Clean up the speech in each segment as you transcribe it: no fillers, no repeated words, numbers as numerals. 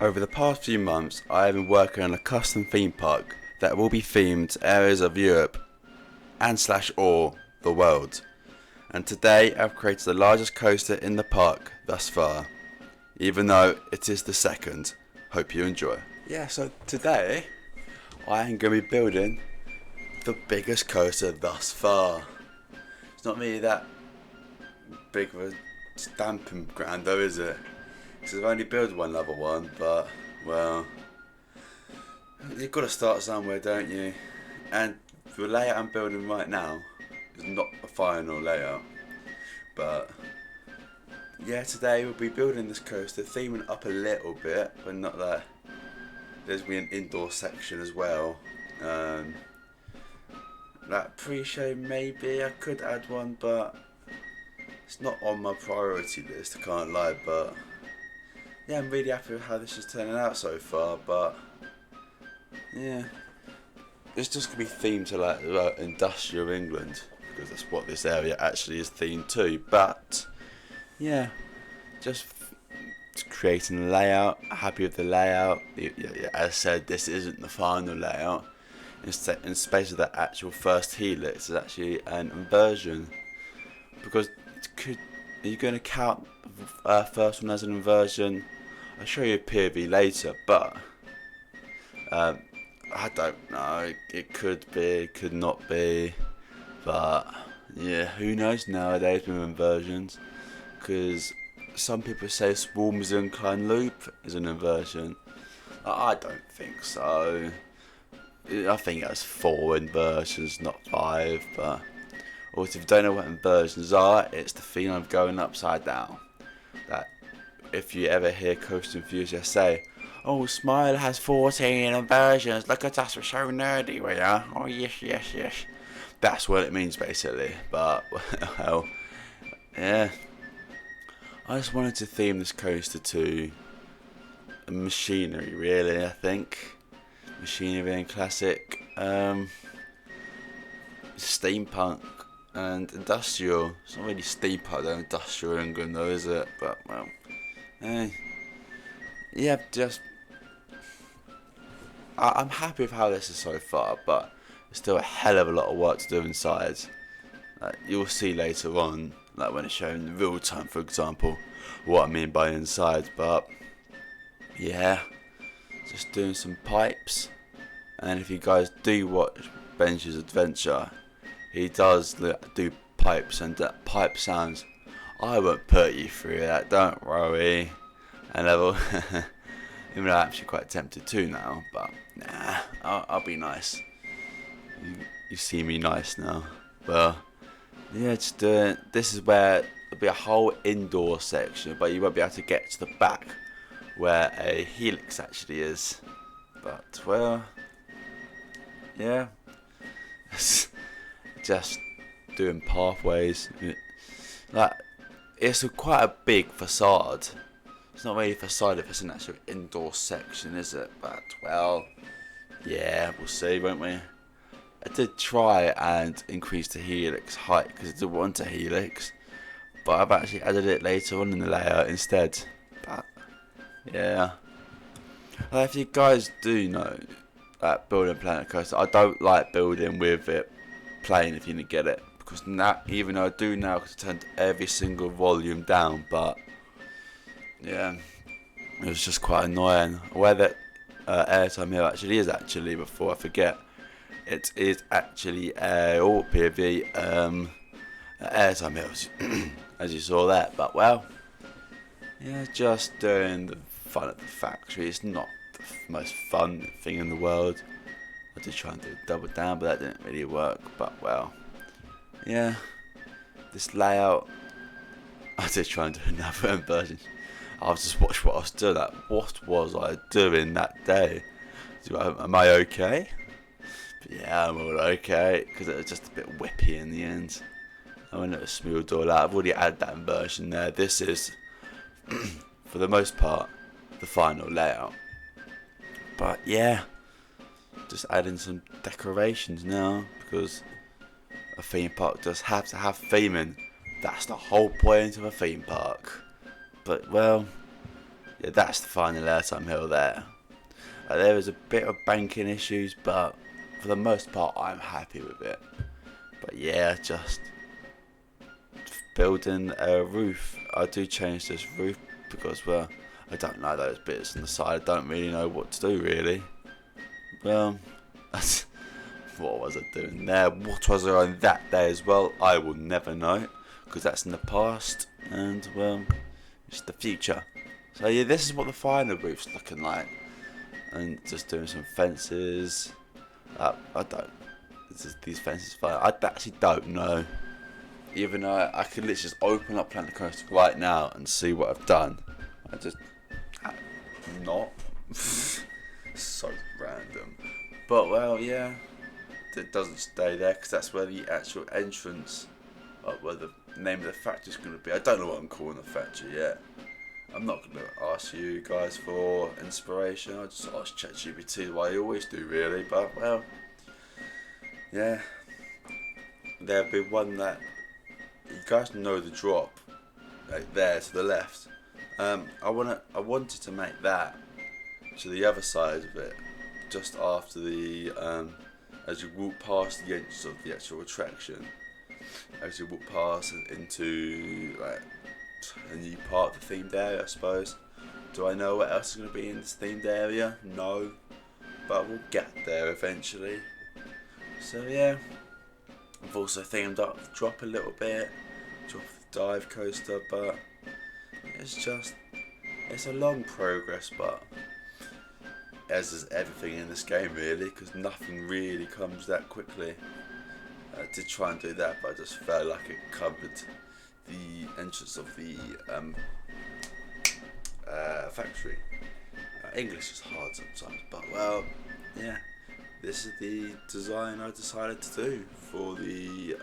Over the past few months, I have been working on a custom theme park that will be themed to areas of Europe and slash or the world. And today I've created the largest coaster in the park thus far, even though it is the second. Hope you enjoy. Yeah, so today I am going to be building the biggest coaster thus far. It's not really that big of a stamping ground though, is it? Because I've only built one level one, but, well, you've got to start somewhere, don't you? And the layout I'm building right now is not a final layout, but yeah, today we'll be building this coaster, theming it up a little bit, but not that. There's going to be an indoor section as well. That pre-show, maybe I could add one, but it's not on my priority list, I can't lie. But yeah, I'm really happy with how this is turning out so far. But yeah, it's just going to be themed to like industrial England, because that's what this area actually is themed to. But yeah, just creating a layout, happy with the layout. As I said, this isn't the final layout. In space of the actual first helix, is actually an inversion. Because are you going to count the first one as an inversion? I'll show you a POV later, but I don't know. It could be, could not be, but yeah, who knows nowadays with inversions? Because some people say Swarm's Incline Loop is an inversion. I don't think so. I think that's 4 inversions, not 5. But also, if you don't know what inversions are, it's the feeling of going upside down. That if you ever hear Coast Enthusiasts say, "Oh, Smile has 14 inversions. Look at us, we're so nerdy, we are. Oh yes, yes, yes." That's what it means basically. But well, yeah. I just wanted to theme this coaster to machinery, really. I think machinery and classic, steampunk and industrial. It's not really steampunk though, industrial England though, is it? But well, yeah, just I'm happy with how this is so far, but there's still a hell of a lot of work to do inside. You'll see later on, like when it's shown in real time, for example, what I mean by inside. But yeah, just doing some pipes. And if you guys do watch Benji's Adventure, he does do pipes, and that pipe sounds, I won't put you through that, don't worry. And level, even though I'm actually quite tempted to now, but nah, I'll be nice. You see me nice now. Well, yeah, just doing. This is where there'll be a whole indoor section, but you won't be able to get to the back where a helix actually is. But well, yeah, just doing pathways. Like, it's quite a big facade. It's not really a facade if it's an actual indoor section, is it? But well, yeah, we'll see, won't we? I did try and increase the helix height because I did want a helix, but I've actually added it later on in the layout instead. But yeah, if you guys do know that building Planet Coaster, I don't like building with it plain if you didn't get it, because now, even though I do now, because I turned every single volume down, but yeah, it was just quite annoying. Where that airtime here actually is, before I forget, it is actually a POV airtime hills, as you saw that. But well, yeah, just doing the fun at the factory. It's not the most fun thing in the world. I did try and do a double down, but that didn't really work. But well, yeah, this layout, I did try and do another inversion. I'll just watch what I was doing. What was I doing that day? Am I okay? But yeah, I'm all okay, because it was just a bit whippy in the end. I went it smoothed all out. I've already added that inversion there. This is, for the most part, the final layout. But yeah, just adding some decorations now, because a theme park does have to have theming. That's the whole point of a theme park. But well, yeah, that's the final airtime hill there. There was a bit of banking issues, but for the most part, I'm happy with it. But yeah, just building a roof. I do change this roof because, well, I don't know those bits on the side. I don't really know what to do, really. Well, that's, what was I doing there? What was I on that day as well? I will never know, because that's in the past, and, well, it's the future. So yeah, this is what the final roof's looking like. And just doing some fences. I don't. These fences fine. I actually don't know. Even though I could literally just open up Planet Coaster right now and see what I've done. I just not. So random. But well, yeah. It doesn't stay there because that's where the actual entrance, where the name of the factory is going to be. I don't know what I'm calling the factory yet. I'm not going to ask you guys for inspiration. I just ask ChatGPT the way I always do, really. But well, yeah, there'll be one that you guys know the drop, like there to the left. I wanted to make that to the other side of it, just after the as you walk past the entrance of the actual attraction. As you walk past into like a new part of the themed area, I suppose. Do I know what else is going to be in this themed area? No, but we'll get there eventually. So yeah, I've also themed up the drop a little bit, drop the dive coaster, but it's a long progress, but as is everything in this game really, because nothing really comes that quickly. I did try and do that, but I just felt like it covered the entrance of the factory. English is hard sometimes, but well, yeah. This is the design I decided to do for the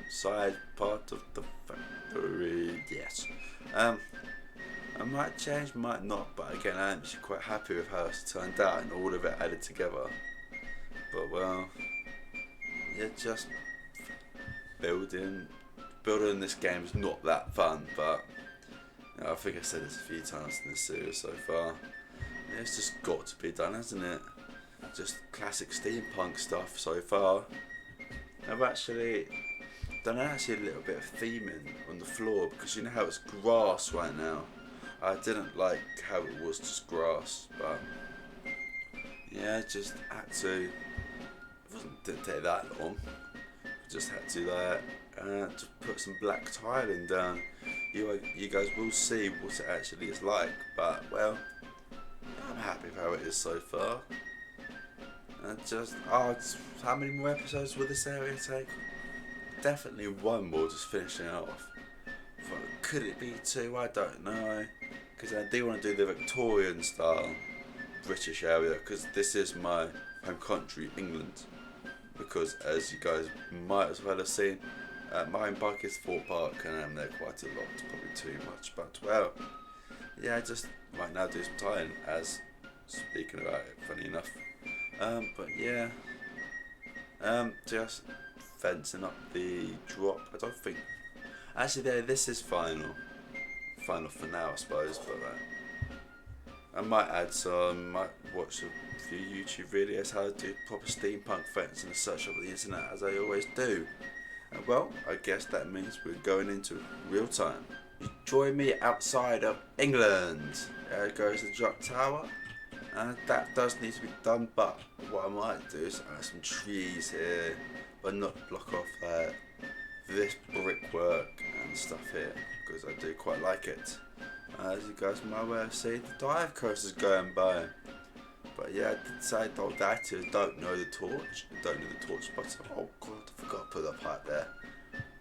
side part of the factory. Yes. I might change, might not, but again, I'm actually quite happy with how it's turned out and all of it added together. But well, yeah, just building this game is not that fun, but you know, I think I've said this a few times in this series so far. Yeah, it's just got to be done, hasn't it? Just classic steampunk stuff so far. I've actually done a little bit of theming on the floor, because you know how it's grass right now. I didn't like how it was just grass, but yeah, just had to. Didn't take that long. Just had to to put some black tiling down. You guys will see what it actually is like, but well, I'm happy with how it is so far. And just how many more episodes will this area take? Definitely one more, just finishing it off. But could it be two? I don't know, because I do want to do the Victorian style British area, because this is my home country, England. Because as you guys might as well have seen, my home park is Thorpe Park, and I'm there quite a lot, probably too much, but well, yeah, I just might now do some time as speaking about it, funny enough. But yeah, just fencing up the drop. I don't think, actually this is final for now, I suppose, but I might add some, might watch a few YouTube videos how to do proper steampunk fencing and such over the internet, as I always do. And well, I guess that means we're going into real time. You join me outside of England. There goes the Drop Tower. And that does need to be done, but what I might do is add some trees here, but not block off this brickwork and stuff here, because I do quite like it. As you guys might well see, the dive coaster's going by. But yeah, I did say don't know the torch button. Oh god, I forgot to put that part there.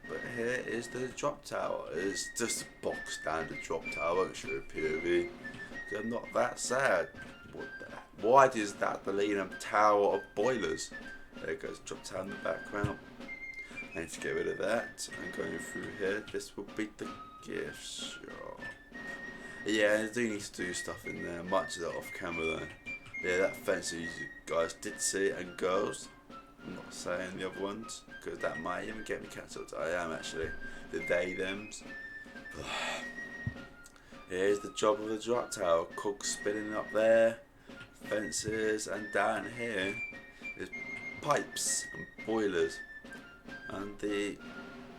But here is the drop tower. It's just a box standard drop tower, won't show POV. I'm not that sad. Why is that the Leonham Tower of Boilers? There goes drop tower in the background. I need to get rid of that. I'm going through here. This will be the gift shop. Yeah, I do need to do stuff in there. Much of that off camera though. Yeah, that fence you guys did see, and girls. I'm not saying the other ones, because that might even get me cancelled. I am actually. The they, thems. Here's the job of the drop tower. Cogs spinning up there, fences, and down here is pipes and boilers. And the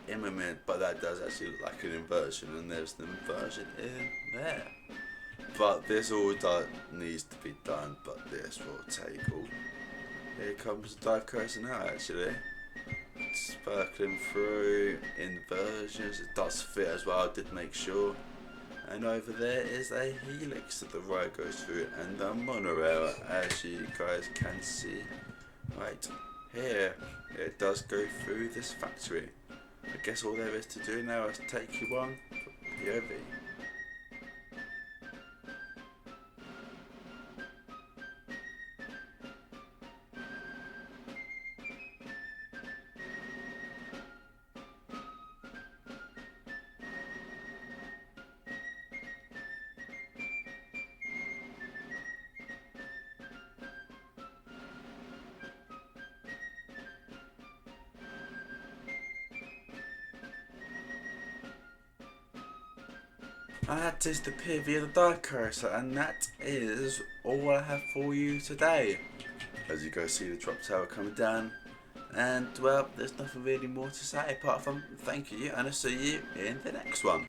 image, but that does actually look like an inversion, and there's the inversion in there. But this all needs to be done, but this will take all. Here comes the dive cursor now, actually. Sparkling through, inversions, it does fit as well, I did make sure. And over there is a helix that the road goes through, and the monorail, as you guys can see. Right here, it does go through this factory. I guess all there is to do now is take you on for POV. And that is the POV of the dive cursor, and that is all I have for you today. As you guys see the drop tower coming down, and well, there's nothing really more to say apart from thank you, and I'll see you in the next one.